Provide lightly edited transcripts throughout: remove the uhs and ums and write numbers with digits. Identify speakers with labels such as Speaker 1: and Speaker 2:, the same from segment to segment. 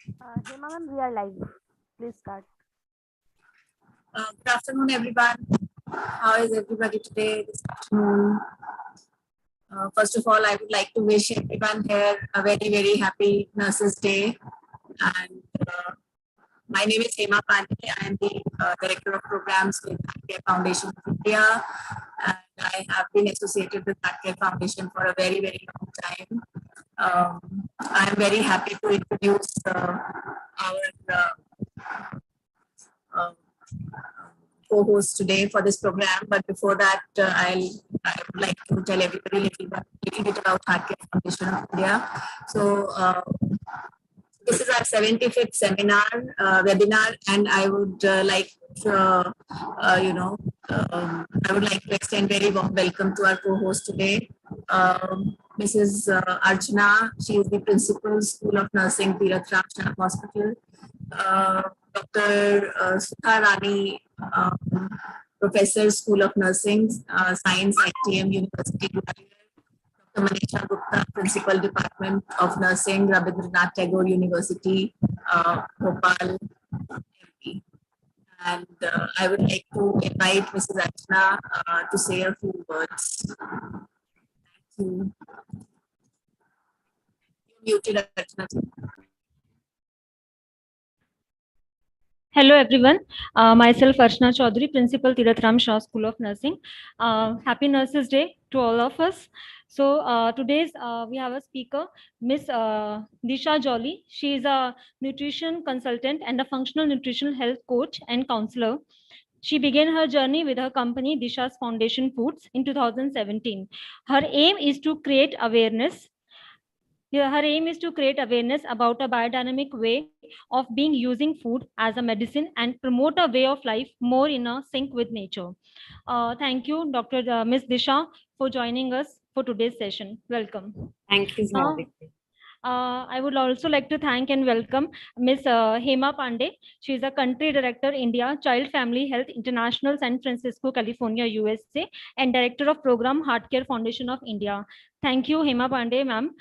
Speaker 1: Hema ma'am, we are live. Please start.
Speaker 2: Good afternoon, everyone. How is everybody today this afternoon? First of all, I would like to wish everyone here a very, very happy Nurses Day. And my name is Hema Pandey. I am the Director of Programs with Healthcare Foundation of India. And I have been associated with Healthcare Foundation for a very, very long time. I am very happy to introduce our uh, co-host today for this program. But before that, I would like to tell everybody little bit about Healthcare Foundation of India. So this is our 75th seminar webinar, and I would like to, I would like to extend very warm welcome to our co-host today, Mrs. Archana. She is the principal, School of Nursing, Tirath Ram Shah Hospital. Dr. Sudha Rani, Professor, School of Nursing, Science, ITM University, Dr. Manisha Gupta, Principal, Department of Nursing, Rabindranath Tagore University, Bhopal, MP. And I would like to invite Mrs. Archana to say a few words. Thank you. You're muted, Archana.
Speaker 3: Hello everyone, myself Archana Chaudhary, Principal Tirath Ram Shah School of Nursing. Happy Nurses Day to all of us. So today's we have a speaker, Miss Disha Jolly. She is a nutrition consultant and a functional nutritional health coach and counselor. She began her journey with her company Disha's Foundation Foods in 2017. Her aim is to create awareness. Her aim is to create awareness about a biodynamic way of being using food as a medicine and promote a way of life more in a sync with nature. Thank you, Dr. Ms. Disha, for joining us for today's session. Welcome.
Speaker 4: Thank you, Sadhik.
Speaker 3: I would also like to thank and welcome Ms. Hema Pandey. She is a Country Director, India, Child Family Health International, San Francisco, California, USA, and Director of Program Heartcare Foundation of India. Thank you, Hema Pandey, ma'am,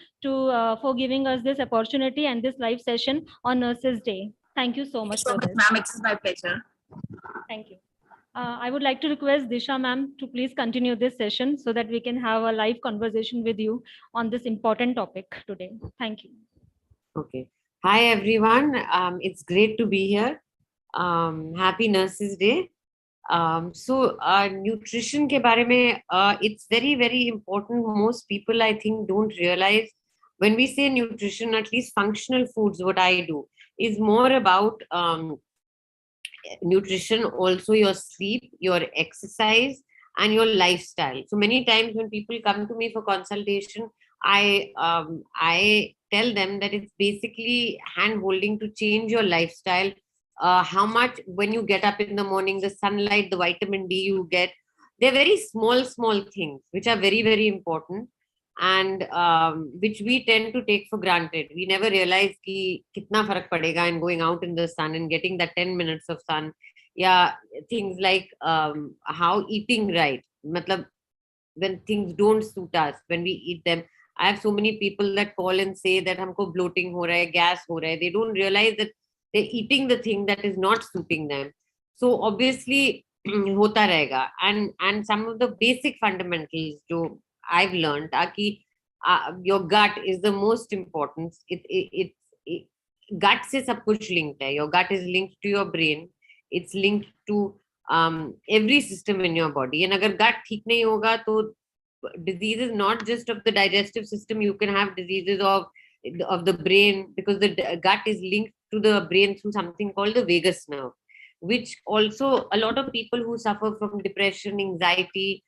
Speaker 3: for giving us this opportunity and this live session on Nurses Day. Thank you so much for this.
Speaker 2: Ma'am, it's my pleasure.
Speaker 3: Thank you. I would like to request Disha ma'am to please continue this session so that we can have a live conversation with you on this important topic today. Thank you.
Speaker 4: Okay. Hi, everyone. It's great to be here. Happy Nurses Day. So nutrition ke bare mein, it's very, very important. Most people, I think, don't realize when we say nutrition, at least functional foods, what I do is more about nutrition, also your sleep, your exercise, and your lifestyle. So many times when people come to me for consultation, I tell them that it's basically hand holding to change your lifestyle. How much when you get up in the morning, the sunlight, the vitamin D you get, they're very small things which are very, very important, and which we tend to take for granted. We never realize ki kitna farak padega in going out in the sun and getting that 10 minutes of sun. Yeah, things like how eating right. Matlab, when things don't suit us, when we eat them. I have so many people that call and say that humko bloating ho raha hai, gas ho raha hai. They don't realize that they're eating the thing that is not suiting them. So obviously hota rahega. And some of the basic fundamentals jo I've learned are ki your gut is the most important. Gut se sab kuch linked hai. Your gut is linked to your brain. It's linked to every system in your body. And agar gut theek nahi hoga, to diseases not just of the digestive system, you can have diseases of the brain, because the gut is linked to the brain through something called the vagus nerve, which also a lot of people who suffer from depression, anxiety,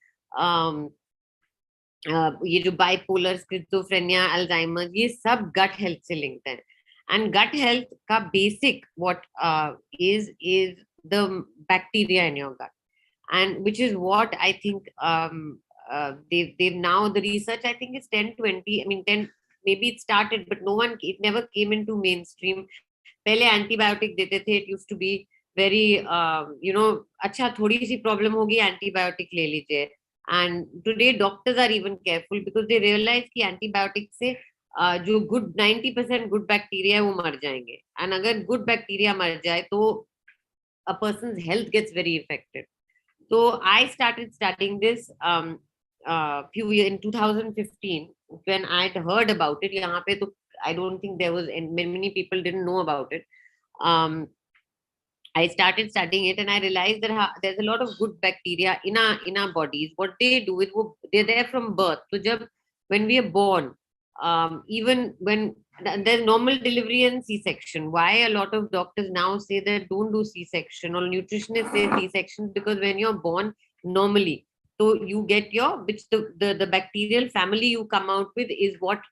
Speaker 4: ये जो bipolar, schizophrenia, Alzheimer's, ये सब gut health से linked है. And gut health का basic what is the bacteria in your gut, and which is what I think they've now, the research, I think it's 10-20, I mean 10, maybe it started, but it never came into mainstream. पहले antibiotic देते थे. It used to be very अच्छा थोड़ी सी problem होगी, antibiotic ले लीजिए. And today doctors are even careful because they realize कि antibiotic से जो गुड 90% गुड बैक्टीरिया है वो मर जाएंगे, एंड अगर गुड बैक्टीरिया मर जाए तो a person's health gets very affected. So I started studying this few years in 2015 when I'd heard about it. यहाँ पे तो I don't think there was, and many people didn't know about it. I started studying it and I realized that there's a lot of good bacteria in our bodies. What they do is they're there from birth. So when we are born, even when there's normal delivery and C-section. Why a lot of doctors now say that don't do C-section, or nutritionists say C-section, because when you're born normally, so you get which the bacterial family you come out with is what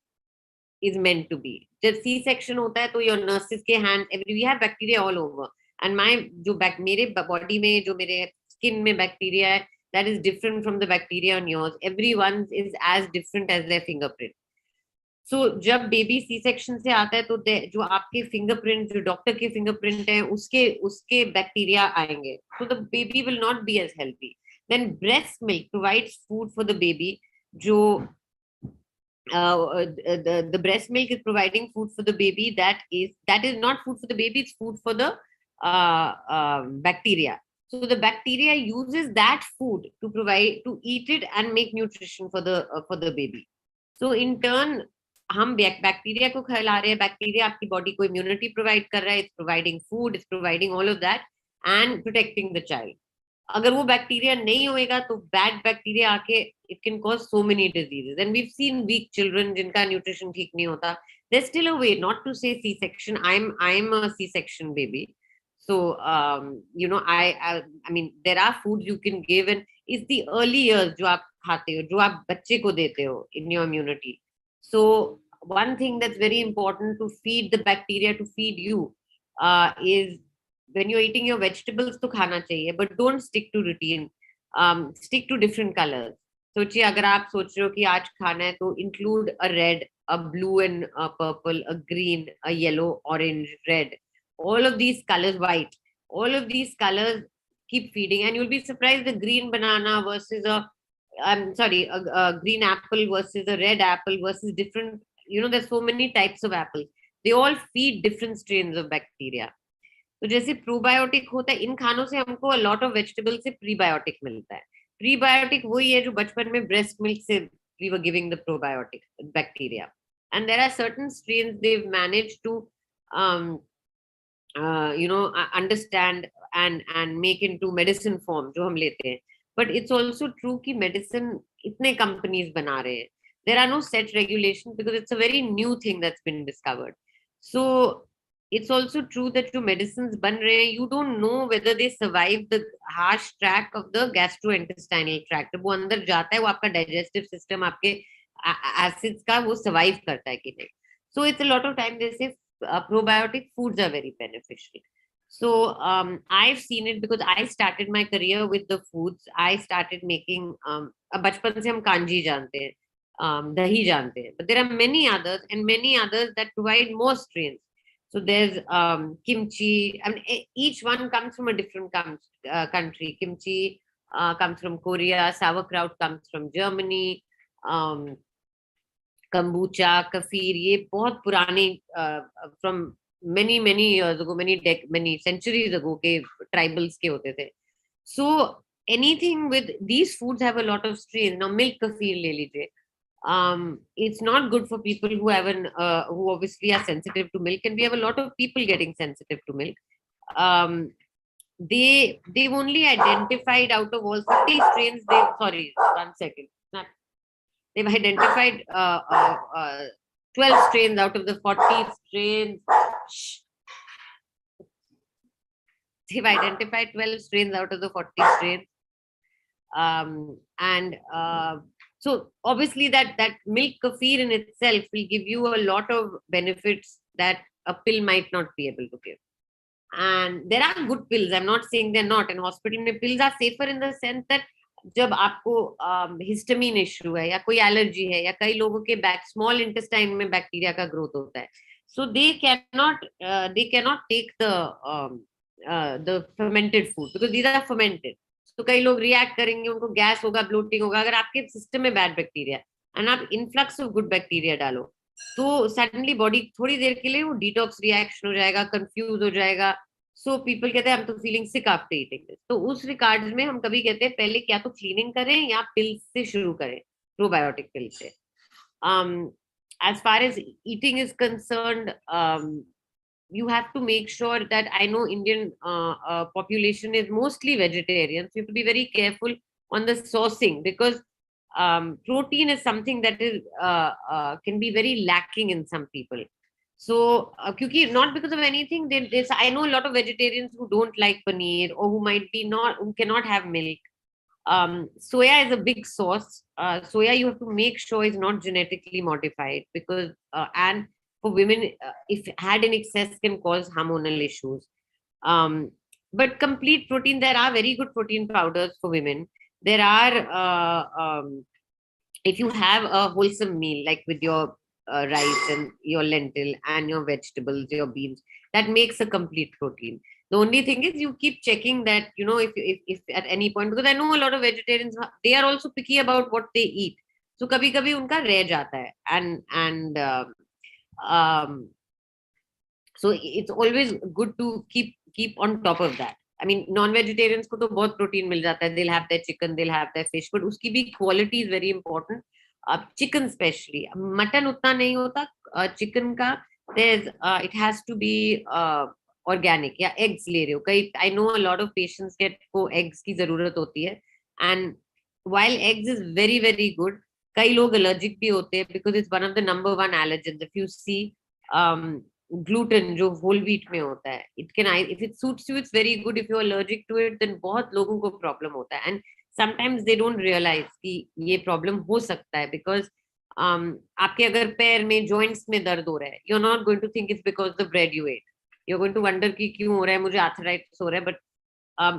Speaker 4: is meant to be. जब C-section होता है तो your nurses के hand, we have bacteria all over, and मेरे body में जो मेरे skin में bacteria है, that is different from the bacteria on yours. Everyone is as different as their fingerprint. So जब बेबी सी सेक्शन से आता है तो जो आपके फिंगरप्रिंट, जो डॉक्टर के फिंगरप्रिंट है, उसके बैक्टीरिया आएंगे. So the baby will not be as healthy. Then breast milk provides food for the baby. जो the breast milk is providing food for the baby. That is not food for the baby. It's food for the bacteria. So the bacteria uses that food to eat it and make nutrition for the baby. So in turn, हम bacteria को खिला रहे हैं. Bacteria आपकी body को immunity provide कर रहा है. It's providing food, it's providing all of that and protecting the child. अगर वो बैक्टीरिया नहीं होएगा तो बैड बैक्टीरिया आके it can cause so many diseases. And we have seen weak children जिनका न्यूट्रिशन ठीक नहीं होता. There is still a way, not to say C section. I am a C section baby. So, I mean, there are foods you can give, and it's the early years जो आप खाते हो, जो आप बच्चे को देते हो in your immunity. So one thing that's very important to feed the bacteria, to feed you, is when you're eating your vegetables तो खाना चाहिए, but don't stick to routine. Stick to different colors. सोचिए अगर आप सोच रहे हो कि आज खाना है तो include a red, a blue and a purple, a green, a yellow, orange, red. All of these colors, white, all of these colors keep feeding, and you'll be surprised the green banana versus a green apple versus a red apple versus different, there's so many types of apples. They all feed different strains of bacteria. तो जैसे probiotic होता है, इन खानों से हमको a lot of vegetables से prebiotic मिलता है. प्रीबायोटिक वही है जो बचपन में ब्रेस्ट मिल्क से we were giving the probiotic bacteria. And there are certain strains they've managed to understand and make into medicine form जो हम लेते हैं. But it's also true कि medicine इतने companies बना रहे हैं. There are no set regulations because it's a very new thing that's been discovered. So it's also true that जो medicines बन रहे हैं, you don't know whether they survive the harsh track of the gastrointestinal tract. वो अंदर जाता है, वो आपका digestive system, आपके acids का वो survive करता है कि नहीं. So it's a lot of time they say probiotic foods are very beneficial. So I've seen it because I started my career with the foods. I started making बचपन से हम कांजी जानते हैं, dahi जानते हैं, but there are many others and many others that provide more strains. So there's kimchi. I mean, each one comes from a different country. Kimchi comes from Korea. Sauerkraut comes from Germany. Kombucha, kefir, ये बहुत पुराने from many years ago, many centuries ago के tribals के होते थे. So anything with these foods have a lot of strains. Now milk kefir ले लीजिए. It's not good for people who who obviously are sensitive to milk, and we have a lot of people getting sensitive to milk. They've only identified out of all 40 strains. They've identified 12 strains out of the 40 strains. They've identified 12 strains out of the 40 strains. So obviously that milk kefir in itself will give you a lot of benefits that a pill might not be able to give. And there are good pills. I'm not saying they're not. And hospital में pills are safer in the sense that जब आपको histamine issue है या कोई allergy है या कई लोगों के स्मॉल इंटेस्टाइन में बैक्टीरिया का ग्रोथ होता है, so they can not take the fermented food because these are fermented. तो कई लोग रिएक्ट करेंगे, उनको गैस होगा, ब्लोटिंग होगा. अगर आपके सिस्टम में बैड बैक्टीरिया एंड आप इन्फ्लक्स ऑफ गुड बैक्टीरिया डालो, तो सडनली बॉडी थोड़ी देर के लिए वो डिटॉक्स रिएक्शन हो जाएगा, कंफ्यूज हो जाएगा. सो पीपल कहते हैं हम तो feeling sick after eating this. तो उस रिगार्ड्स में हम कभी कहते हैं पहले क्या तो क्लीनिंग करें या पिल्स से शुरू करें, प्रोबायोटिक पिल से. As far as eating is concerned, you have to make sure that, I know Indian population is mostly vegetarian, so you have to be very careful on the sourcing, because protein is something that is can be very lacking in some people. So kyunki not because of anything, I know a lot of vegetarians who don't like paneer, or who cannot have milk. Soya is a big source. Soya, you have to make sure is not genetically modified, because and for women, if had in excess, can cause hormonal issues. But complete protein, there are very good protein powders for women. There are, if you have a wholesome meal, like with your rice and your lentil and your vegetables, your beans, that makes a complete protein. The only thing is you keep checking that, if at any point, because I know a lot of vegetarians, they are also picky about what they eat. So kabhi kabhi unka reh jata hai, and so it's always good to keep on top of that. I mean, non-vegetarians ko to bahut protein mil jata hai. They'll have their chicken, they'll have their fish, but uski bhi quality is very important. Chicken especially, mutton utna nahi hota. Chicken ka, it has to be organic. या eggs ले रहे हो, कई I know a lot of patients get को eggs की जरूरत होती है, and while eggs is very very good, कई लोग allergic भी होते हैं, because it's one of the number one allergens. If you see gluten जो whole wheat में होता है, it can, if it suits you, it's very good. If you're allergic to it, then बहुत लोगों को problem होता है, and sometimes they don't realize कि ये problem हो सकता है, because आपके अगर पैर में joints में दर्द हो रहा है, you're not going to think it's because the bread you ate. You're going to wonder कि क्यों हो रहा है, मुझे arthritis हो रहा है, but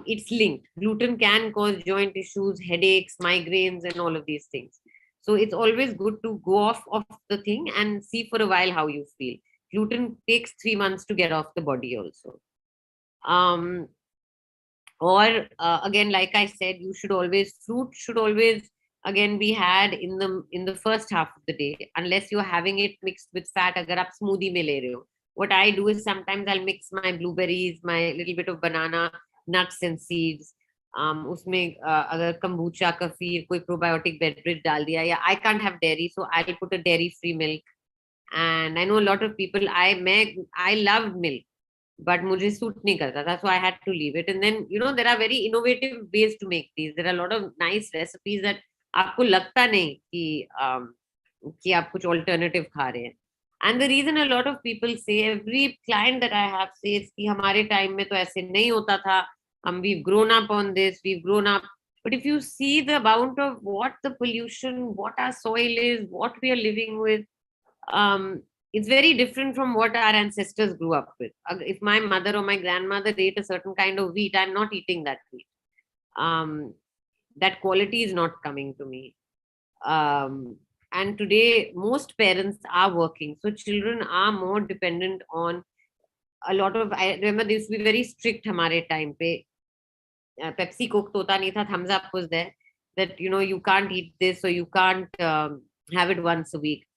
Speaker 4: it's linked. Gluten can cause joint issues, headaches, migraines, and all of these things. So it's always good to go off of the thing and see for a while how you feel. Gluten takes 3 months to get off the body also. Or again, like I said, fruit should always again be had in the first half of the day, unless you're having it mixed with fat. Agar aap smoothie mein le rahe ho, what I do is sometimes I'll mix my blueberries, my little bit of banana, nuts and seeds. उसमें अगर kombucha, kefir, कोई probiotic beverage डाल दिया, या I can't have dairy, so I'll put a dairy free milk. And I know a lot of people, I love milk, but मुझे suit नहीं करता था, so I had to leave it. And then there are very innovative ways to make these. There are a lot of nice recipes that आपको लगता नहीं कि आप कुछ alternative खा रहे हैं. And the reason a lot of people say, every client that I have says कि हमारे time में तो ऐसे नहीं होता था, we've grown up on this, we've grown up. But if you see the amount of what the pollution, what our soil is, what we are living with, it's very different from what our ancestors grew up with. If my mother or my grandmother ate a certain kind of wheat, I'm not eating that wheat. That quality is not coming to me. And today, most parents are working, so children are more dependent on a lot of. I remember they used to be very strict. हमारे time पे Pepsi, Coke तो होता नहीं था. Thumbs Up was there, that you can't eat this, or you can't have it once a week.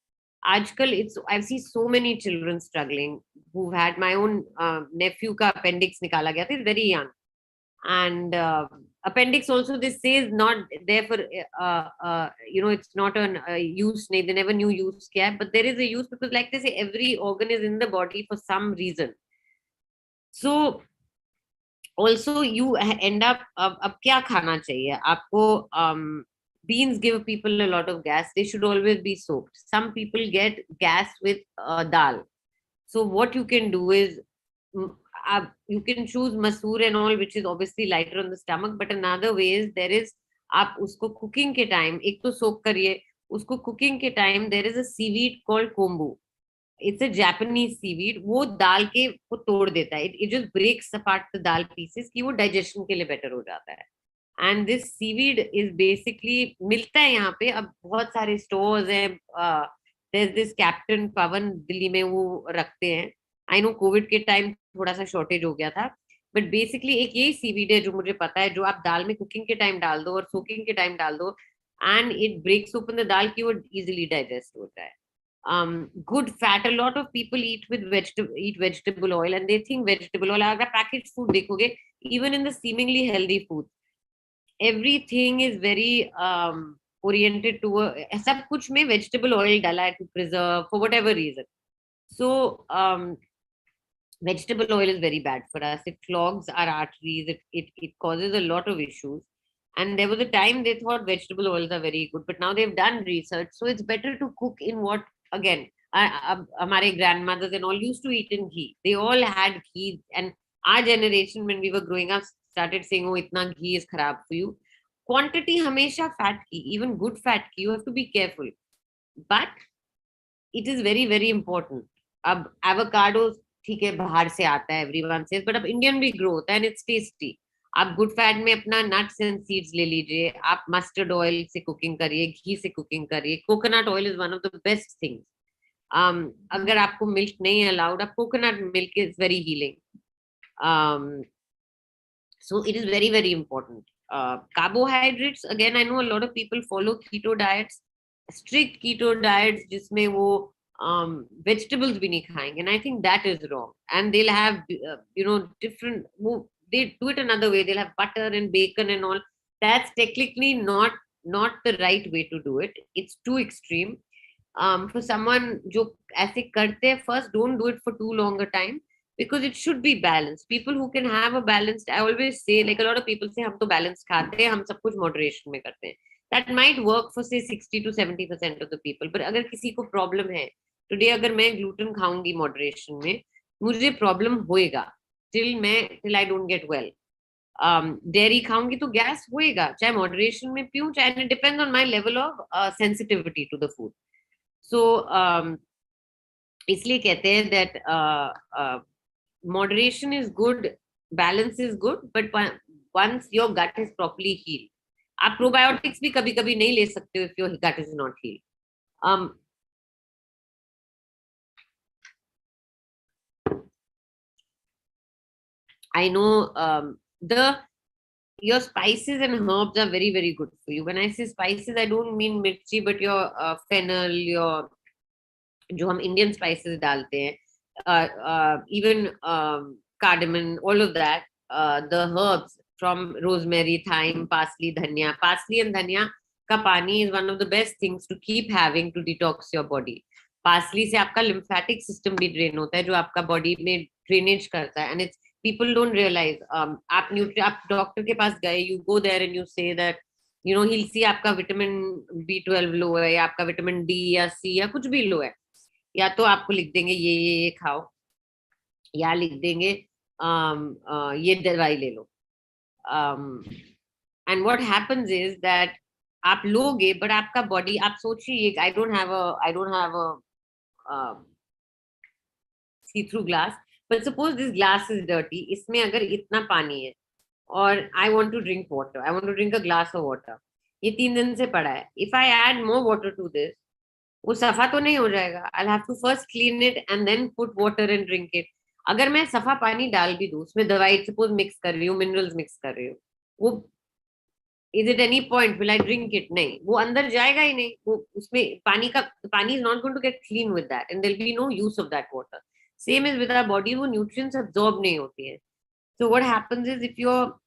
Speaker 4: आजकल I've seen so many children struggling who've had. My own nephew का appendix निकाला गया था. He's very young, and appendix also, they say, is not there for it's not an use. They never knew use क्या, but there is a use, because like they say, every organ is in the body for some reason. So also you end up अब क्या खाना चाहिए आपको? Beans give people a lot of gas. They should always be soaked. Some people get gas with dal. So what you can do is, you can choose masoor and all, which is obviously lighter on the stomach. But another way is, there is, आप उसको cooking के time, एक तो soak करिए, उसको cooking के time, there is a seaweed called kombu. It's a Japanese seaweed. वो दाल के को तोड़ देता है. It just breaks apart the dal pieces कि वो digestion के लिए better हो जाता है. And this seaweed is basically मिलता है यहाँ पे. अब बहुत सारे stores हैं. There's this Captain Pawan Delhi में वो रखते हैं. I know COVID के time थोड़ा सा shortage हो गया था. But basically एक यही seaweed है जो मुझे पता है, जो आप दाल में cooking के time डाल दो और soaking के time डाल दो, and it breaks open the दाल कि वो easily digest होता है. good fat. A lot of people eat vegetable oil, and they think vegetable oil. अगर packaged food देखोगे, even in the seemingly healthy food, everything is very oriented to सब कुछ में vegetable oil डाला है to preserve for whatever reason. So vegetable oil is very bad for us. It clogs our arteries. It causes a lot of issues. And there was a time they thought vegetable oils are very good, but now they've done research. So it's better to cook in what, again, our grandmothers and all used to eat in ghee. They all had ghee. And our generation, when we were growing up, started saying, oh, itna ghee is kharab for you. Quantity hamesha fat ki, even good fat ki, you have to be careful. But it is very, very important. Ab avocados, ठीक है, बाहर से आता है, everyone says, but अब Indian भी grow होता है and it's tasty. आप गुड फैट में अपना नट्स एंड सीड्स ले लीजिए, आप मस्टर्ड ऑयल से कुकिंग करिए, घी से कुकिंग करिए. Coconut oil is one of the best things. अगर आपको मिल्क नहीं है अलाउड, आप coconut milk is very healing. So it is very, very important. Carbohydrates, again, I know a lot of people follow keto diets, strict keto diets, जिसमें वो vegetables भी नहीं खाएंगे, and I think that is wrong. And they'll have different, they do it another way. They'll have butter and bacon and all. That's technically not the right way to do it. It's too extreme. For someone जो ऐसे करते हैं, first don't do it for too long a time, because it should be balanced. People who can have a balanced, I always say, like a lot of people say, हम तो balanced खाते हैं, हम सब कुछ moderation में करते हैं. That might work for say 60 to 70% of the people. But अगर किसी को problem है, today अगर मैं gluten खाऊंगी moderation में, मुझे problem होएगा till I don't get well. Dairy खाऊंगी तो gas होएगा, चाहे moderation में पीऊं, चाहे, it depends on my level of sensitivity to the food. So इसलिए कहते हैं that moderation is good, balance is good, but once your gut is properly healed. आप probiotics भी कभी कभी नहीं ले सकते if your gut is not healed. I know your spices and herbs are very, very good for you. When I say spices, I don't mean mirchi, but your fennel, your जो हम Indian spices डालते हैं, even cardamom, all of that, the herbs from rosemary, thyme, parsley, dhania. Parsley and dhania का पानी is one of the best things to keep having to detox your body. Parsley से आपका lymphatic system भी drain होता है, जो आपका body में drainage करता है. And it's, people don't realize, आप doctor के पास गए, you go there and you say that, he'll see आपका vitamin B12 low है, या आपका vitamin D या C या कुछ भी low है, या तो आपको लिख देंगे ये खाओ, या लिख देंगे ये दवाई ले लो. And what happens is that आप लोगे, but आपका body, आप सोचिए, I don't have a see-through glass, but suppose this glass is dirty, इसमें अगर इतना पानी है, और I want to drink water, I want to drink a glass of water, ये 3 दिन से पड़ा है. If I add more water to this, वो सफा तो नहीं हो जाएगा. I'll have to first clean it and then put water and drink it. अगर मैं सफा पानी डाल भी दूं, उसमें दवाई suppose mix कर रही हूँ, minerals mix कर रही हूँ, वो is it any point will I drink it? नहीं, वो अंदर जाएगा ही नहीं. वो उसमें पानी is not going to get clean with that, and there'll be no use of that water. Same is with our body, वो nutrients absorb नहीं होती है. So what happens is, if your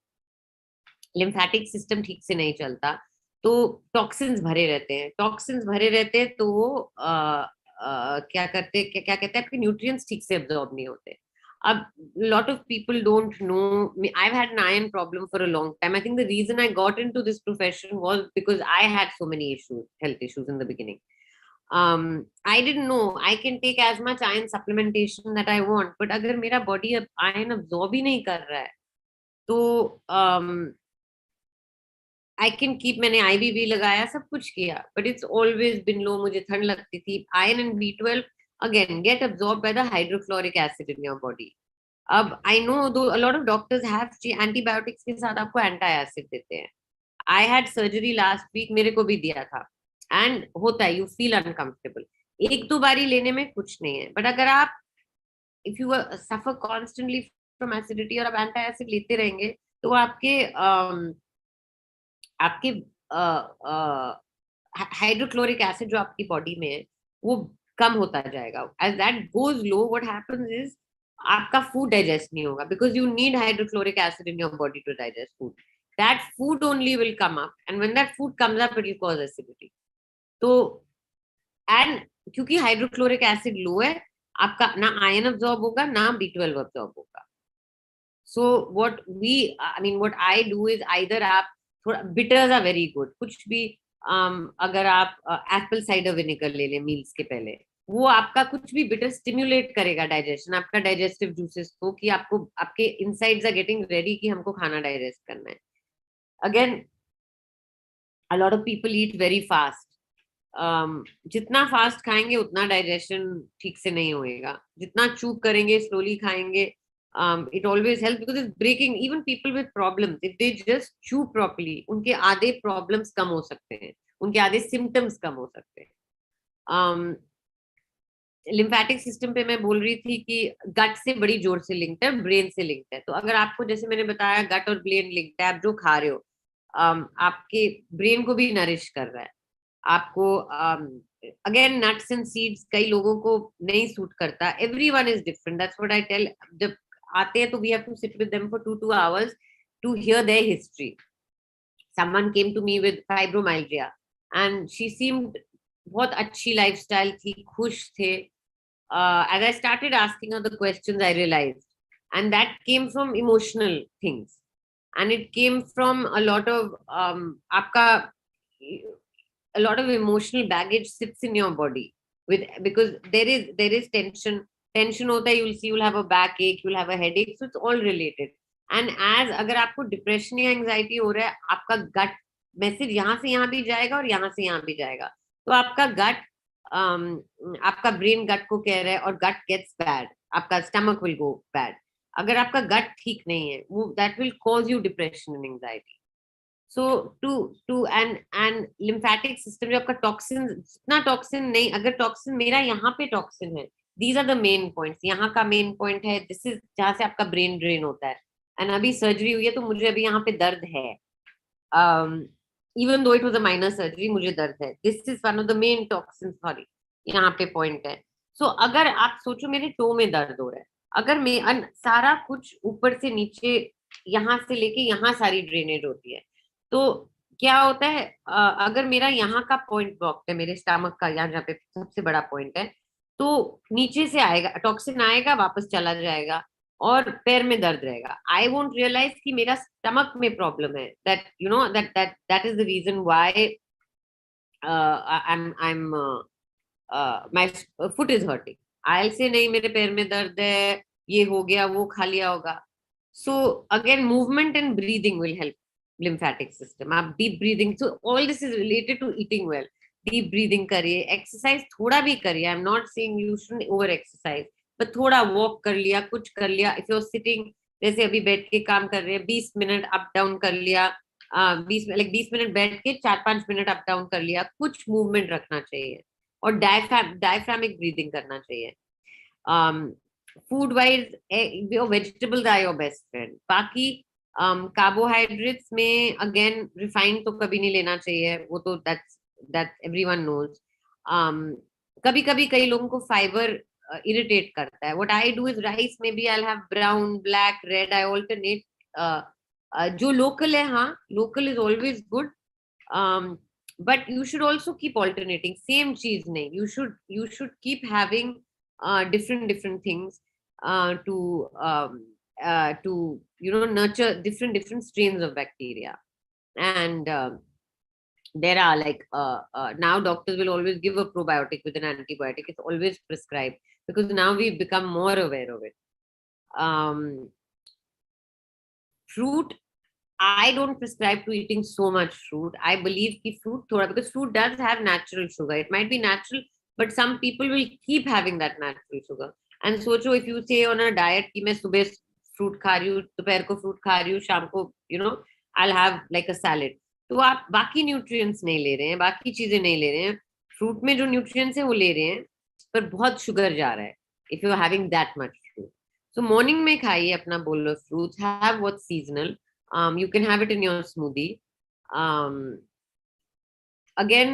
Speaker 4: lymphatic system ठीक से नहीं चलता, तो toxins भरे रहते हैं, तो वो क्या कहते हैं, आपके न्यूट्रिएंट्स ठीक से एब्जॉर्ब नहीं होते. अब lot of people don't know. I've had an iron problem for a long time. I think the reason I got into this profession was because I had so many health issues in the beginning. I didn't know I can take as much iron supplementation that I want, but अगर मेरा body iron absorb ही नहीं कर रहा है, तो I can keep, मैंने IV भी लगाया, सब कुछ किया, but it's always been low. मुझे ठंड लगती थी. Iron and B12 again get absorbed by the hydrochloric acid in your body. अब I know though a lot of doctors have antibiotics के साथ आपको anti-acid देते हैं. I had surgery last week, मेरे को भी दिया था, and होता है, you feel uncomfortable. 1-2 बारी लेने में कुछ नहीं है, but अगर आप, if you suffer constantly from acidity और आप anti-acid लेते रहेंगे, तो आपके हाइड्रोक्लोरिक एसिड जो आपकी बॉडी में है, वो कम होता जाएगा. As that goes low, what happens is आपका food digest नहीं होगा, because you need hydrochloric acid in your body to digest food. That food only will come up, and when that food comes up, it will cause acidity. तो and क्योंकि hydrochloric acid लो है, आपका ना ion absorb होगा ना B12 absorb होगा. So what I do is either आप थोड़ा bitters are very good. कुछ भी अगर आप एप्पल साइडर विनेगर ले लें मील्स के पहले, वो आपका कुछ भी बिटर स्टिम्युलेट करेगा डाइजेशन, आपका डाइजेस्टिव जूसेस को, कि आपको आपके इनसाइड्स आर गेटिंग रेडी कि हमको खाना डाइजेस्ट करना है. Again a lot of people eat very fast. जितना फास्ट खाएंगे उतना डाइजेशन ठीक से नहीं होएगा. जितना चू करेंगे, स्लोली खाएंगे, it always helps because it's breaking. Even people with problems, if they just chew properly, उनके आधे problems कम हो सकते हैं, उनके आधे symptoms कम हो सकते हैं. लिम्फेटिक सिस्टम पे मैं बोल रही थी कि गट से बड़ी जोर से लिंक्ड है, ब्रेन से लिंक्ड है. तो अगर आपको, जैसे मैंने बताया, गट और ब्रेन लिंक्ड है, आप जो खा रहे हो आपके ब्रेन को भी नरिश कर रहा है. आपको अगेन नट्स एंड सीड्स कई लोगों को नहीं सूट करता. Everyone is different. That's what I tell. जब आते हैं तो we have to sit with them for 2 hours to hear their history. Someone came to me with fibromyalgia and she seemed बहुत अच्छी लाइफस्टाइल थी, खुश थे. As I started asking her the questions, I realized, and that came from emotional things, and it came from a lot of a lot of emotional baggage sits in your body because there is tension hota hai, you'll see you'll have a backache, you'll have a headache, so it's all related. And as agar aapko depression ya anxiety ho raha hai, aapka gut message yahan se yahan bhi jayega aur yahan se yahan bhi jayega. तो आपका गट आपका brain गट को कह रहा है और gut gets bad, आपका stomach will go bad. अगर आपका गट ठीक नहीं है, वो that will cause you depression and anxiety. So two and lymphatic system जो आपका टॉक्सिन, जितना टॉक्सिन नहीं, अगर टॉक्सिन मेरा यहाँ पे टॉक्सिन है, these are the main points. यहाँ का मेन पॉइंट है, दिस इज जहाँ से आपका ब्रेन ड्रेन होता है. एंड अभी सर्जरी हुई है तो मुझे अभी यहाँ पे दर्द है. Even though it was a minor surgery, मुझे दर्द है. This is one of the main toxins. Sorry, यहाँ पे पॉइंट है. So अगर आप सोचो मेरे टो में दर्द हो रहा है, अगर मैं सारा कुछ ऊपर से नीचे, यहाँ से लेके यहाँ सारी ड्रेनेज होती है, तो क्या होता है, अगर मेरा यहाँ का पॉइंट ब्लॉक है, मेरे स्टमक का यहाँ जहाँ पे सबसे बड़ा पॉइंट है, तो नीचे से आएगा टॉक्सिन, आएगा वापस चला जाएगा और पैर में दर्द रहेगा. आई वोंट रियलाइज कि मेरा स्टमक में प्रॉब्लम है. That you know that is the reason why my foot is hurting. I say नहीं, मेरे पैर में दर्द है, ये हो गया, वो खा लिया होगा. So again movement and breathing will help lymphatic system. आप deep breathing, so all this is related to eating well. Deep breathing करिए, एक्सरसाइज थोड़ा भी करिए. I am not saying you should over exercise, पर थोड़ा वॉक कर लिया, कुछ कर लिया. इफ यू आर सिटिंग, जैसे अभी बैठ के काम कर रहे हैं, 20 मिनट अप डाउन कर लिया, 20 मिनट बैठ के 4-5 मिनट अप डाउन कर लिया. कुछ मूवमेंट रखना चाहिए और डायफ्रामिक ब्रीदिंग करना चाहिए. Food wise vegetables are your best friend. बाकी कार्बोहाइड्रेट्स में अगेन रिफाइंड तो कभी नहीं लेना चाहिए, वो तो दैट्स एवरीवन नोज. कभी कभी कई लोगों को फाइबर इरिटेट करता है. What I do is rice में भी I will have brown, black, red, I alternate. जो लोकल है, हाँ local is always good, but you should also keep alternating. Same चीज नहीं, you should keep having different things to nurture different strains of bacteria. And there are like now doctors will always give a probiotic with an antibiotic. It's always prescribed because now we've become more aware of it. Fruit, I don't prescribe to eating so much fruit. I believe कि fruit thoda, because fruit does have natural sugar. It might be natural, but some people will keep having that natural sugar. And socho, if you say on a diet कि मैं सुबह fruit खा रही हूँ, दोपहर को fruit खा रही हूँ, शाम को I'll have like a salad, तो आप बाकी न्यूट्रिएंट्स नहीं ले रहे हैं, बाकी चीजें नहीं ले रहे हैं. फ्रूट में जो न्यूट्रिएंट्स है वो ले रहे हैं, पर बहुत शुगर जा रहा है. If you are having that much fruit, so morning में खाइए अपना bowl of fruits. Have what's seasonal. You can have it in your smoothie. Again,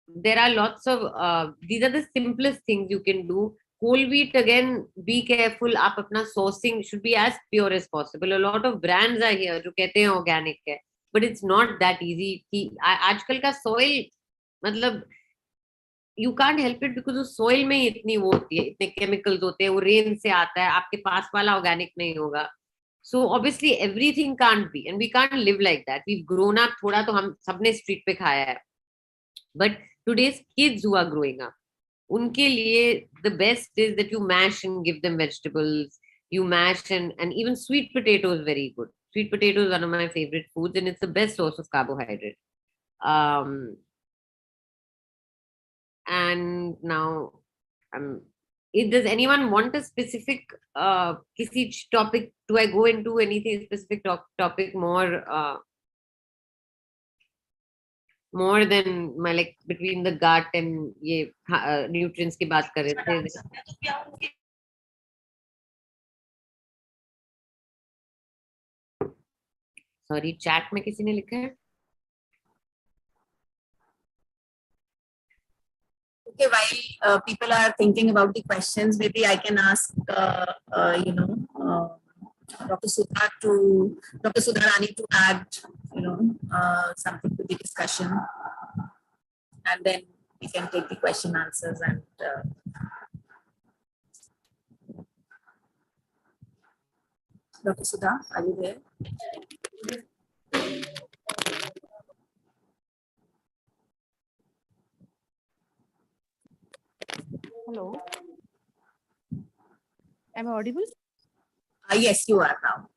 Speaker 4: there are lots of these are the simplest things you can do. Whole wheat, again, be careful. आप अपना sourcing should be as pure as possible. A lot of brands are here जो कहते हैं organic है, but it's not that easy. कि आजकल का soil, मतलब you can't help it because उस soil में ही इतनी वो होती है, इतने chemicals होते हैं, वो rain से आता है, आपके पास वाला organic नहीं होगा. So obviously everything can't be, and we can't live like that. We've grown up, थोड़ा तो हम सबने street पे खाया है, but today's kids who are growing up, unke liye the best is that you mash and give them vegetables. You mash and even sweet potato is very good. Sweet potato is one of my favorite foods, and it's the best source of carbohydrate. And now, does anyone want a specific kisi topic? Do I go into anything specific topic more than my, like, between the gut and ये nutrients की बात कर रहे थे. Sorry, chat में किसी ने लिखा है?
Speaker 2: Okay, while people are thinking about the questions, maybe I can ask, Dr. Sudha Rani to add, something to the discussion, and then we can take the question answers. And Dr. Sudha, are you there?
Speaker 1: Hello. Am I audible?
Speaker 2: Yes, you are now.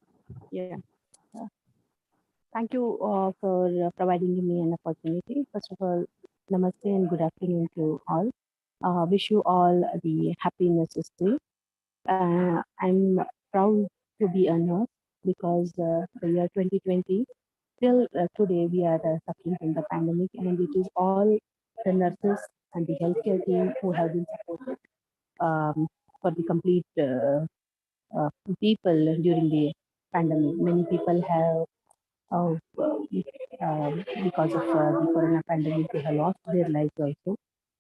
Speaker 1: Yeah. Thank you for providing me an opportunity. First of all, namaste and good afternoon to all. Wish you all the happiness day. I'm proud to be a nurse because the year 2020, till today, we are suffering from the pandemic, and it is all the nurses and the healthcare team who have been supported for the complete people during the pandemic. Many people have, because of the corona pandemic, they have lost their lives also.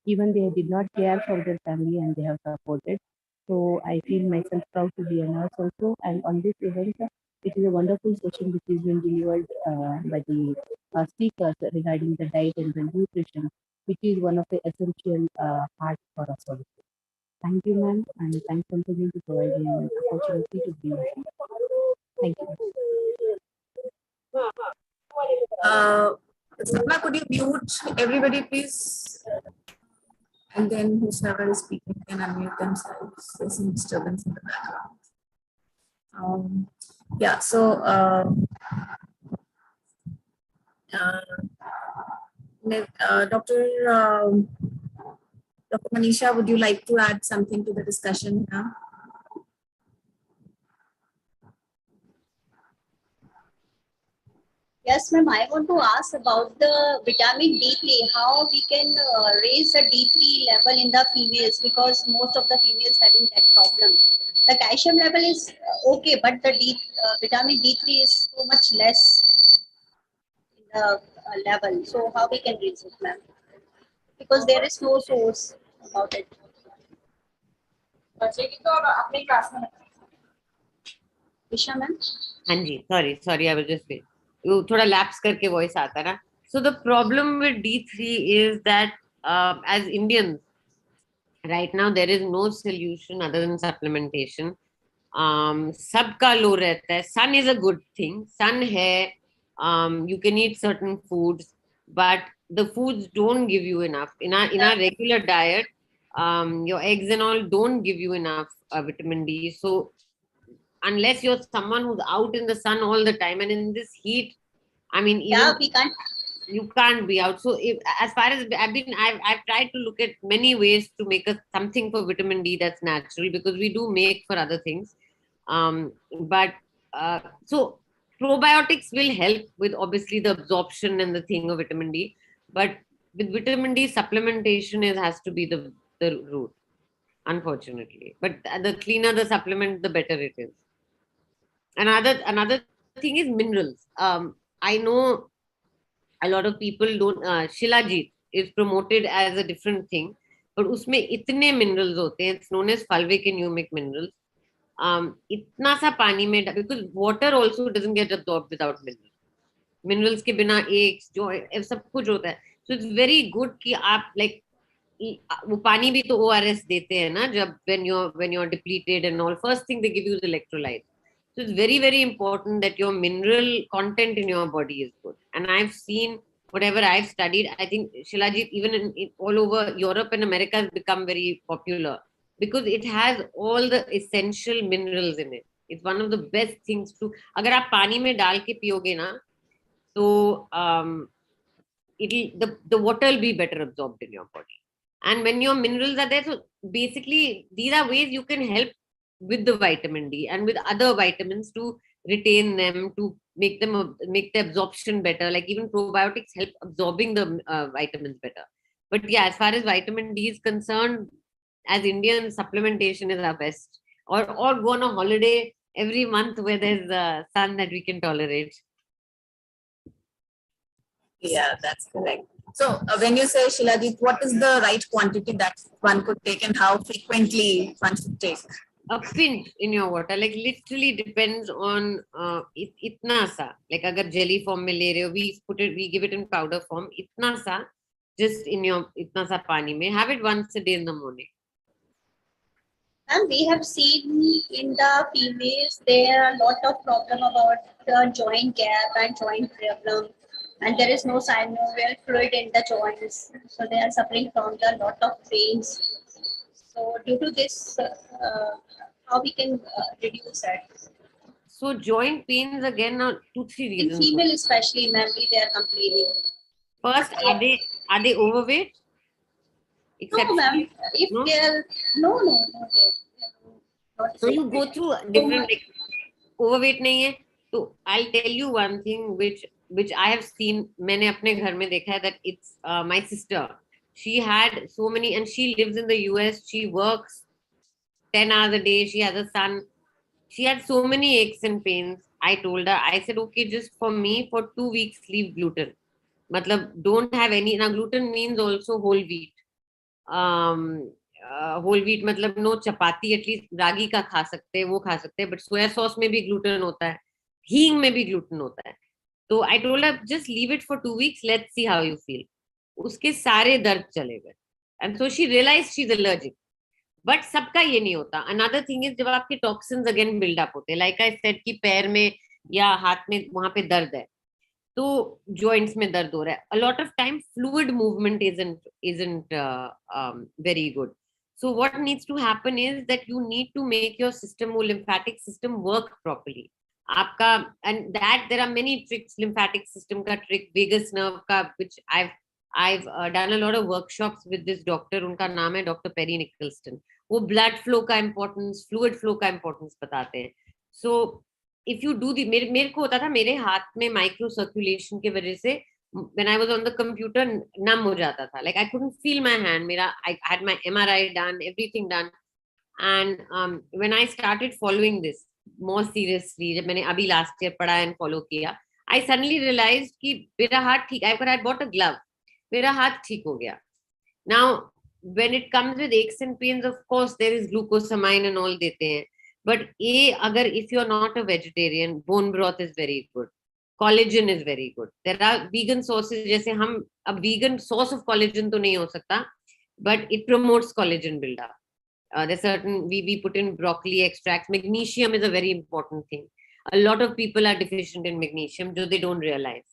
Speaker 1: Even they did not care for their family and they have supported. So I feel myself proud to be a nurse also. And on this event, it is a wonderful session which is been delivered by the speakers regarding the diet and the nutrition, which is one of the essential parts for us also. Thank you, ma'am, and thanks once again to providing an opportunity to be here. Thank you.
Speaker 2: Sapna, could you mute everybody, please? And then whoever is speaking can unmute themselves. There's some disturbance in the background. Yeah, so Dr. Manisha, would you like to add something to the discussion now?
Speaker 5: Yes, ma'am. I want to ask about the vitamin D3, how we can raise the D3 level in the females, because most of the females having that problem. The calcium level is okay, but the vitamin D3 is so much less in the level. So how we can raise it, ma'am? Because there is no source about it. Isha, ma'am?
Speaker 4: Hanji, sorry, I was just wait. You thoda lapse करके voice आता ना. So the problem with D3 is that as Indians, right now there is no solution other than supplementation. सबका low रहता है. Sun is a good thing. Sun है. You can eat certain foods, but the foods don't give you enough. In our regular diet, your eggs and all don't give you enough vitamin D. So unless you're someone who's out in the sun all the time, and in this heat, I mean, even
Speaker 5: we can't.
Speaker 4: You can't be out. So as far as I've tried to look at many ways to make something for vitamin D that's natural, because we do make for other things. But so probiotics will help with obviously the absorption and the thing of vitamin D. But with vitamin D, supplementation has to be the route, unfortunately. But the cleaner the supplement, the better it is. Another thing is minerals. I know a lot of people don't. Shilajit, is promoted as a different thing, but उसमें इतने minerals होते हैं, it's known as fulvic and humic minerals. इतना सा पानी में, because water also doesn't get absorbed without minerals. Minerals के बिना eggs जो सब कुछ होता है. So it's very good कि आप like वो पानी भी तो ORS देते हैं ना, जब when you're depleted and all, first thing they give you is electrolytes. So it's very, very important that your mineral content in your body is good. And I've seen, whatever I've studied, I think Shilajit, even in all over Europe and America, has become very popular because it has all the essential minerals in it. It's one of the best things to, अगर आप पानी में डाल के पियोगे ना, तो the water will be better absorbed in your body. And when your minerals are there, so basically these are ways you can help with the vitamin D and with other vitamins to retain them, to make the absorption better. Like even probiotics help absorbing the vitamins better. But yeah, as far as vitamin D is concerned, as Indian, supplementation is our best. Or go on a holiday every month where there's sun that we can tolerate.
Speaker 2: Yeah, that's correct. So when you say, Shilajit, what is the right quantity that one could take and how frequently one should take?
Speaker 4: A pinch in your water, like literally depends on itna sa. Like agar jelly form mein le rahe ho, we give it in powder form. Itna sa, just in your itna sa pani mein. Have it once a day in the morning.
Speaker 5: And we have seen in the females there are a lot of problem about the joint gap and joint problem, and there is no synovial fluid in the joints, so they are suffering from a lot of pains. So due to this, how we can reduce that?
Speaker 4: So joint pains again are 2-3
Speaker 5: In
Speaker 4: reasons.
Speaker 5: female especially, mainly they are complaining.
Speaker 4: First, are they overweight?
Speaker 5: No, ma'am. If
Speaker 4: No?
Speaker 5: they are no, not
Speaker 4: So you go through different, like overweight nahi hai. So I'll tell you one thing which I have seen. मैंने अपने घर में देखा है that it's my sister. She had so many, and she lives in the US. She works 10 hours a day. She has a son. She had so many aches and pains. I told her, I said, okay, just for me, for 2 weeks, leave gluten. Matlab, don't have any. Now, gluten means also whole wheat. Whole wheat, matlab, no chapati, at least ragi ka खा सकते हैं, वो खा सकते हैं, but soya sauce में भी gluten होता है, हींग में भी gluten होता है. So I told her, just leave it for 2 weeks, let's see how you feel. उसके सारे दर्द चले गए. And so she realized she's allergic. But सबका ये नहीं होता. अनदर थिंग इज जब आपके टॉक्सिन्स अगेन बिल्डअप होते हैं, लाइक आई सेड कि पैर में या हाथ में वहां पे दर्द है, तो जॉइंट्स में दर्द हो रहा है, a lot of time fluid movement isn't very good. So what needs to happen is that you need to make your system, वो lymphatic system work properly. आपका, and that there are many tricks, lymphatic system का trick, vagus nerve का, which I've done a lot of workshops with this doctor. उनका नाम है doctor Perry Nickelston. वो blood flow का importance, fluid flow का importance बताते हैं. So if you do the, मेरे को होता था मेरे हाथ में माइक्रो सर्कुलेशन की वजह से when I was on the computer numb हो जाता था, like I couldn't feel my hand. मेरा I had my MRI done, everything done, and when I started following this more seriously, जब मैंने अभी last year पढ़ा and follow किया, I suddenly realized कि मेरा हाथ ठीक, I bought a glove, मेरा हाथ ठीक हो गया. Now, when it comes with aches and pains, of course, there is glucosamine and all देते हैं. But if you're not a vegetarian, bone broth is very good. Collagen is very good. There are vegan sauces, जैसे हम अब vegan source of collagen तो नहीं हो सकता, but it promotes collagen buildup. There's certain, we put in broccoli extracts. Magnesium is a very important thing. A lot of people are deficient in magnesium, जो they don't realize.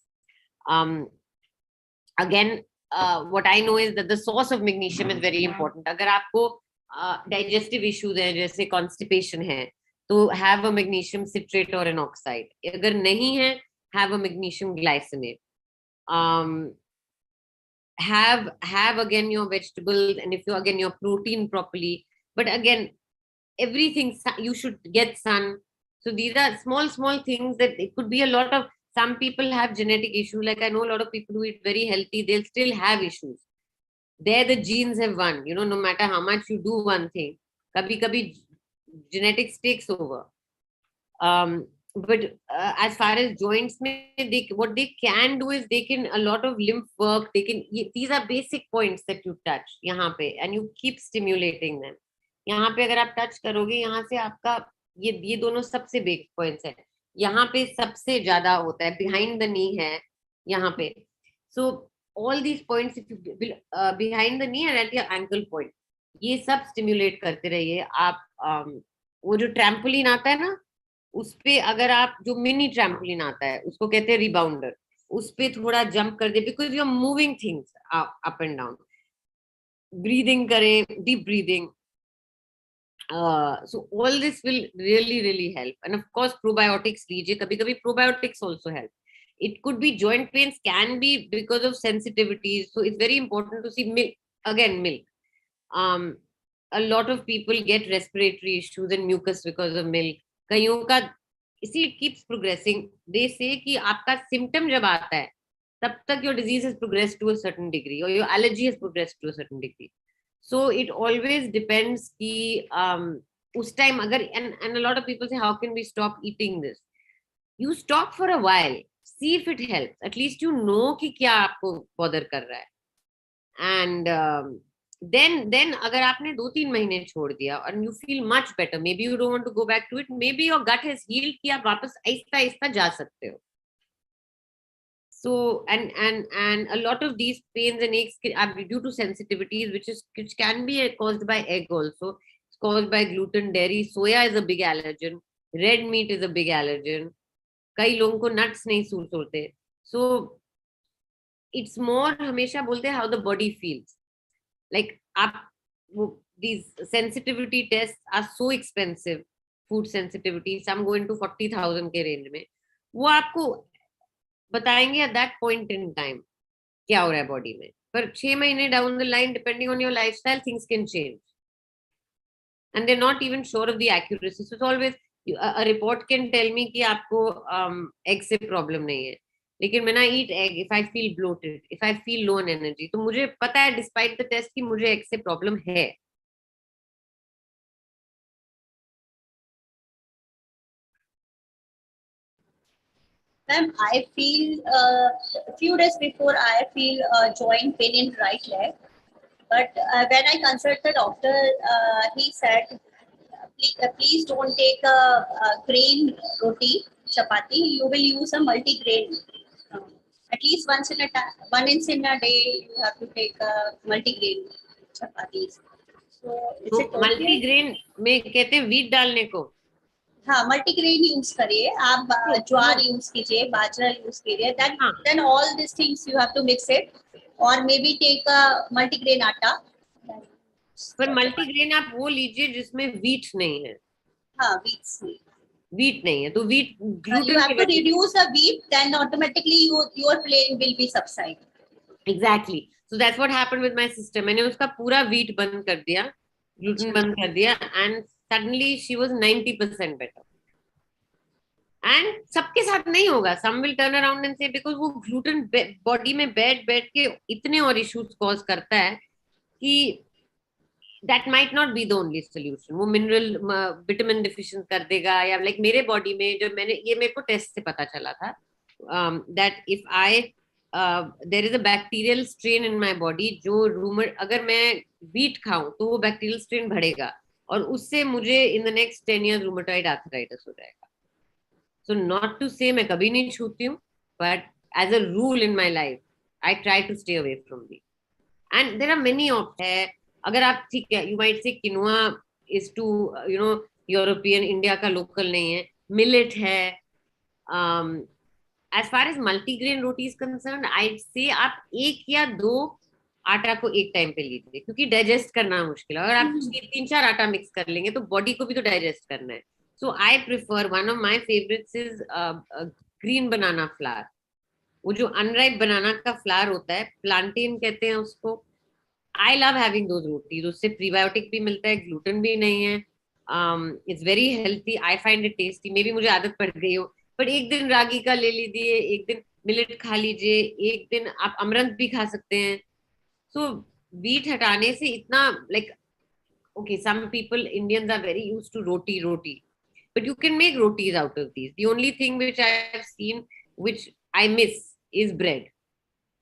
Speaker 4: Again, what I know is that the source of magnesium is very important. अगर आपको digestive issues हैं, जैसे constipation है, तो have a magnesium citrate or an oxide. अगर नहीं है, have a magnesium glycinate. Have again your vegetables, and if you again your protein properly. But again, everything you should get sun. So these are small things that it could be a lot of. Some people have genetic issues. Like I know a lot of people who eat very healthy, they'll still have issues. There the genes have won. You know, no matter how much you do one thing, kabhi genetics takes over. but as far as joints mein, what they can do is they can a lot of lymph work. These are basic points that you touch यहाँ पे, and you keep stimulating them. यहाँ पे अगर आप touch करोगे, यहाँ से आपका ये दोनों सबसे बिग पॉइंट्स है. यहाँ पे सबसे ज्यादा होता है, बिहाइंड द नी है यहाँ पे. So all these points behind the knee and at your ankle point, ये सब स्टिम्युलेट करते रहिए आप. वो जो ट्रैम्पोलिन आता है ना, उस पे अगर आप, जो मिनी ट्रैम्पोलिन आता है उसको कहते हैं रिबाउंडर, उस पे थोड़ा जंप कर दे, because you are moving things up and down. Breathing करें, deep breathing. So all this will really help. And of course probiotics लीजिए, कभी-कभी probiotics also help. It could be joint pains, can be because of sensitivities, so it's very important to see milk. Again, milk. A lot of people get respiratory issues and mucus because of milk. कईयों का, इसी it keeps progressing. They say कि आपका symptom जब आता है, तब तक your disease has progressed to a certain degree or your allergy has progressed to a certain degree. So it always depends कि उस time अगर, and a lot of people say how can we stop eating this? You stop for a while, see if it helps. At least you know कि क्या आपको bother कर रहा है. And then अगर आपने 2-3 महीने छोड़ दिया and you feel much better, maybe you don't want to go back to it, maybe your gut has healed कि आप वापस आहिस्ता-आहिस्ता जा सकते हो. So and a lot of these pains and aches are due to sensitivities, which can be caused by egg also. It's caused by gluten, dairy, soya is a big allergen, red meat is a big allergen. कई लोगों को nuts नहीं suit होते. So it's more, हमेशा बोलते हैं how the body feels. Like these sensitivity tests are so expensive. Food sensitivity, some go into 40,000 के range में. वो आपको बताएंगे at that point in time क्या हो रहा है body में. पर 6 महीने down the line, depending on your lifestyle, things can change. And they're not even sure of the accuracy. So it's always, a report can tell me कि आपको egg से problem नहीं है. लेकिन when I eat egg, if I feel bloated, if I feel low on energy, तो मुझे पता है despite the test कि मुझे egg से problem है.
Speaker 5: Ma'am, I feel a few days before I feel joint pain in right leg, but when I consulted the doctor, he said, please don't take a grain roti, chapati. You will use a multi-grain. At least once in a day, you have to take multi-grain chapatis. So is it okay?
Speaker 4: Multi-grain में कहते हैं wheat डालने को.
Speaker 5: हाँ, multigrain use करिए आप, ज्वार use कीजिए, बाजरा use कीजिए, then all these things you have to mix it, or maybe take a multigrain आटा.
Speaker 4: पर मल्टीग्रेन आप वो लीजिए जिसमें wheat नहीं है.
Speaker 5: हाँ,
Speaker 4: wheat नहीं है तो wheat gluten
Speaker 5: you have to reduce the wheat, then automatically your pain will be subside.
Speaker 4: Exactly. So that's what happened with my sister. मैंने उसका पूरा wheat बंद कर दिया, gluten बंद कर दिया, and suddenly she was 90% better. And सबके साथ नहीं होगा. Some will turn around and say because वो gluten body में बैठ के इतने और issues cause करता है कि that might not be the only solution. वो mineral vitamin deficient कर देगा, या like मेरे body में जब मेरे को test से पता चला था that if there is a bacterial strain in my body, जो अगर मैं wheat खाऊं तो वो bacterial strain बढ़ेगा और उससे मुझे in the next 10 years rheumatoid arthritis हो जाएगा. So not to say मैं कभी नहीं छूती हूँ, but as a rule in my life, I try to stay away from wheat. And there are many options. अगर आप ठीक है, you might say quinoa is too European, India का local नहीं है. Millet है. As far as multigrain roti is concerned, I'd say आप 1 या 2 आटा को एक टाइम पे लीजिए, क्योंकि डाइजेस्ट करना मुश्किल है. अगर आप 3-4 आटा मिक्स कर लेंगे तो बॉडी को भी तो डाइजेस्ट करना है. So I prefer, one of my favorites is green banana flour. वो जो unripe banana का flour होता है, plantain कहते हैं उसको. I love having those rotis. उससे prebiotic भी मिलता है, gluten भी नहीं है. It's very healthy. I find it tasty. Maybe मुझे आदत पड़ गई हो, but एक दिन रागी का ले लीजिए, एक दिन मिलेट खा लीजिए, एक दिन आप अमरंत भी खा सकते हैं. So wheat हटाने से इतना, like, okay, some people, Indians are very used to roti. but you can make rotis out of these. The only thing which I have seen, which I miss, is bread,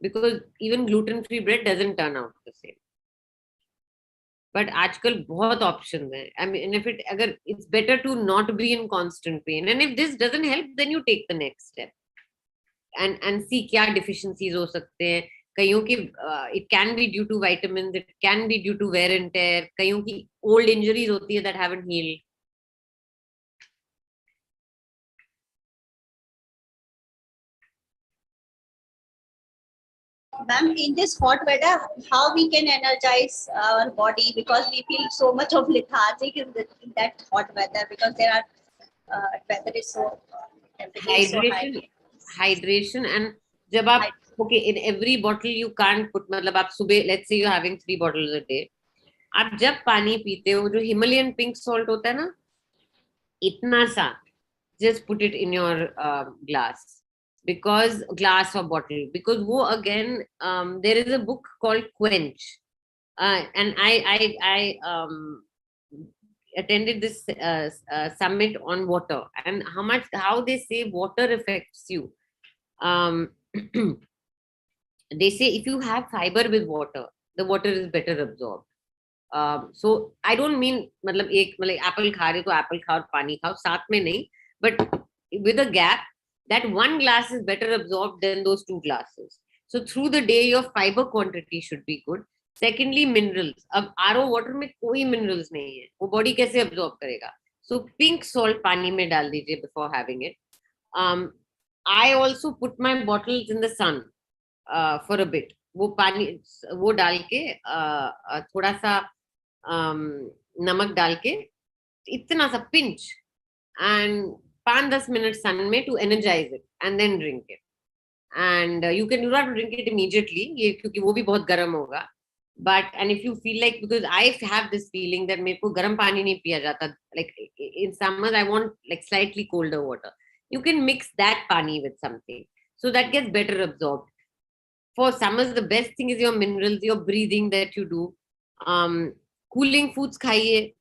Speaker 4: because even gluten-free bread doesn't turn out the same. But आजकल बहुत options हैं. I mean, if it's better to not be in constant pain, and if this doesn't help, then you take the next step and see क्या deficiencies हो सकते हैं. कईयों की it can be due to vitamins, it can be due to wear and tear. कईयों की old injuries होती है that haven't healed.
Speaker 5: Ma'am, in this hot weather, how we can energize our body, because we feel so much of lethargic in that hot weather, because there are weather is so temperature is so high.
Speaker 4: Hydration and जब आप okay, in every bottle you can't put, मतलब आप सुबह, let's say you're having 3 bottles a day, आप जब पानी पीते हो, जो Himalayan pink salt होता है ना, इतना सा, just put it in your glass, because glass or bottle, because wo again, there is a book called Quench, and I attended this summit on water, and how they say water affects you. They say if you have fiber with water, the water is better absorbed. So I don't mean मतलब apple खा रहे तो apple खाओ और पानी खाओ साथ में नहीं, but with a gap, that one glass is better absorbed than those 2 glasses. So through the day your fiber quantity should be good. Secondly, minerals. अब RO water में कोई minerals नहीं है, वो body कैसे absorb करेगा? So pink salt पानी में डाल दीजिए before having it. I also put my bottles in the sun for a bit. वो पानी वो डाल के थोड़ा सा नमक डाल के इतना सा pinch and 5-10 minutes sun में to energize it and then drink it. And you can do not drink it immediately ये क्योंकि वो भी बहुत गर्म होगा. But and if you feel like, because I have this feeling that मेरे को गर्म पानी नहीं पिया जाता, like in summers I want like slightly colder water. You can mix that pani with something, so that gets better absorbed. For summers, the best thing is your minerals, your breathing that you do. Cooling foods khaiye.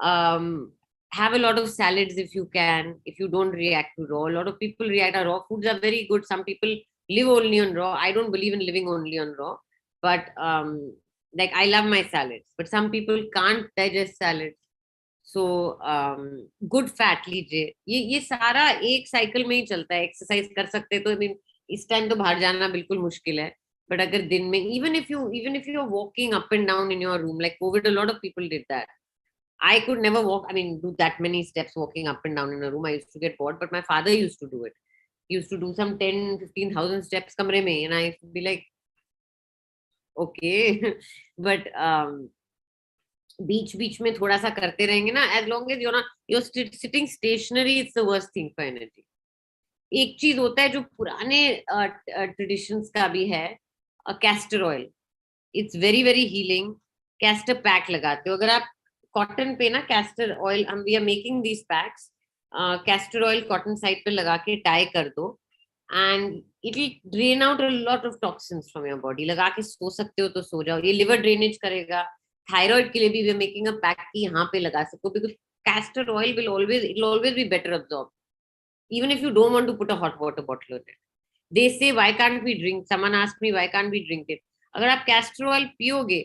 Speaker 4: Have a lot of salads if you can, if you don't react to raw. A lot of people react. Raw foods are very good. Some people live only on raw. I don't believe in living only on raw. But like I love my salads. But some people can't digest salads. So good fat लीजिए. ये सारा एक cycle में ही चलता है. Exercise कर सकते तो I mean, इस टाइम तो बाहर जाना बिल्कुल मुश्किल है. But अगर दिन में, even if you are walking up and down in your room, like COVID, a lot of people did that. I could never walk, I mean, do that many steps walking up and down in a room. I used to get bored, but my father used to do it. He used to do some 10-15,000 steps kamre mein, and I used to be like, okay. But बीच में थोड़ा सा करते रहेंगे ना, as long as you're sitting stationary, it's the worst thing for energy. एक चीज होता है जो पुराने traditions का भी है, castor oil. It's very very healing. Castor pack लगाते हो. अगर आप cotton पे ना castor oil, we are making these packs. Castor oil cotton side पे लगा के tie कर दो, and it will drain out a lot of toxins from your body. लगा के सो सकते हो तो सो जाओ. ये liver drainage करेगा. Thyroid के लिए भी we are making a pack कि यहाँ पे लगा सको, because castor oil will always be better absorbed, even if you don't want to put a hot water bottle on it. They say why can't we drink? Someone asked me why can't we drink it? अगर आप castor oil पियोगे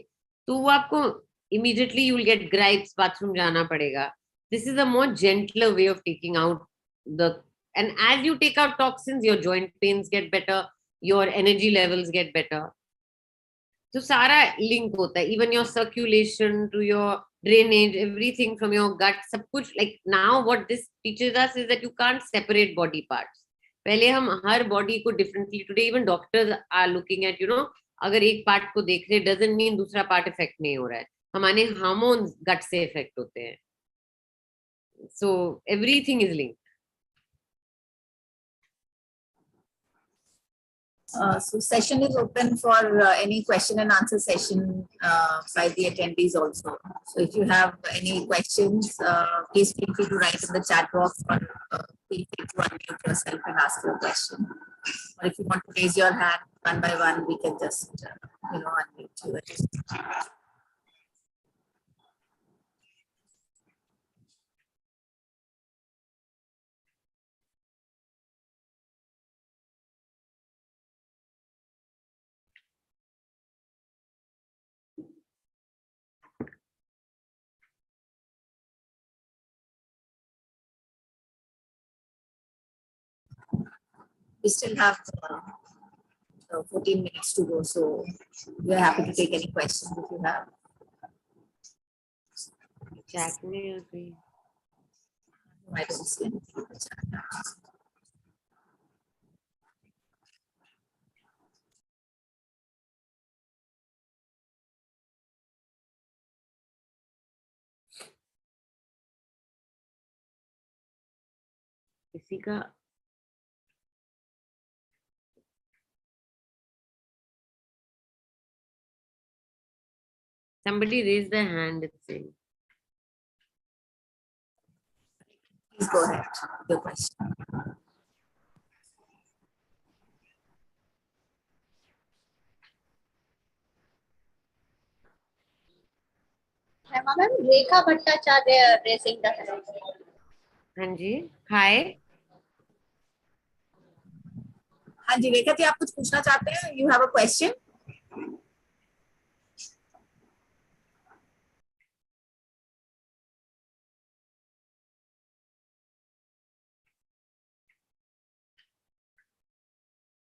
Speaker 4: तो वो आपको immediately you will get gripes, bathroom जाना पड़ेगा. This is a more gentler way of taking out and as you take out toxins, your joint pains get better, your energy levels get better. So सारा link होता है, even your circulation to your drainage, everything from your gut, सब कुछ. Like now what this teaches us is that you can't separate body parts. पहले हम हर body को differently, today even doctors are looking at, अगर एक part को देख रहे doesn't mean दूसरा part effect नहीं हो रहा है. हमारे hormones gut से effect होते हैं. So everything is linked.
Speaker 2: So session is open for any question and answer session by the attendees also. So if you have any questions, please feel free to write in the chat box, or feel free to unmute yourself and ask your question. Or if you want to raise your hand one by one, we can just unmute you. we still have 14 minutes to go, so we are happy to take any questions if you have.
Speaker 4: Chat में या कोई?
Speaker 2: I don't see anything in the chat.
Speaker 4: किसी का somebody raised their hand, it's saying.
Speaker 2: Please go ahead, your question.
Speaker 5: Ma'am, Rekha Bhattacharya raising the hand.
Speaker 4: हाँ जी, hi.
Speaker 2: हाँ जी, रेखा जी, आप कुछ पूछना चाहते हैं? You have a question?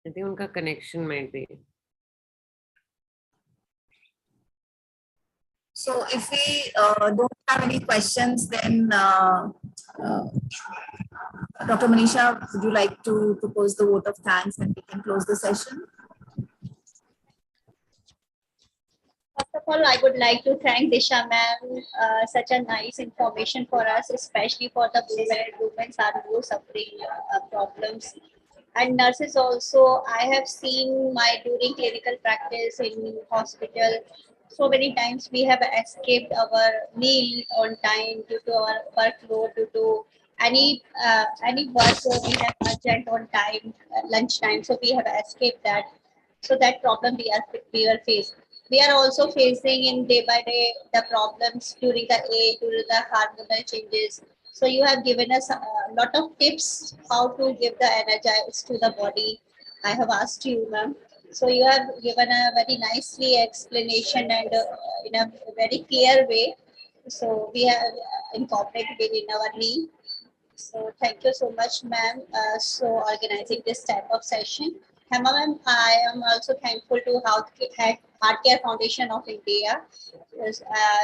Speaker 4: I think उनका connection might be.
Speaker 2: So if we don't have any questions, then Dr. Manisha, would you like to propose the vote of thanks and we can close the session?
Speaker 5: First of all, I would like to thank Disha ma'am. Such a nice information for us, especially for the women. Women are more suffering problems. And nurses also, I have seen my during clinical practice in hospital. So many times we have escaped our meal on time due to our workload, due to any work we have urgent on time, lunch time. So we have escaped that. So that problem we were faced. We are also facing in day by day the problems during the age, during the hormonal changes. So you have given us a lot of tips how to give the energize to the body. I have asked you, ma'am. So you have given a very nicely explanation and in a very clear way. So we have incorporated it in our need. So thank you so much, ma'am, so organizing this type of session. Hema ma'am, I am also thankful to Heart Care Foundation of India. Because,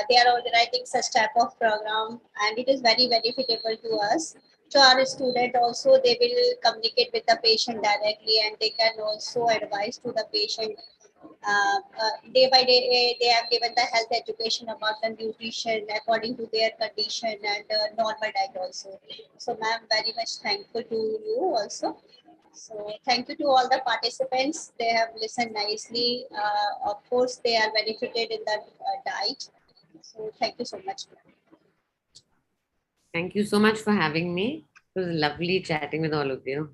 Speaker 5: they are organizing such type of program and it is very benefitable to us. To our student also, they will communicate with the patient directly and they can also advise to the patient day by day. They have given the health education about the nutrition according to their condition and normal diet also. So ma'am, very much thankful to you also. So thank you to all the participants. They have listened nicely. Of course, they are benefited in the diet. So thank you so much.
Speaker 4: Thank you so much for having me. It was lovely chatting with all of you.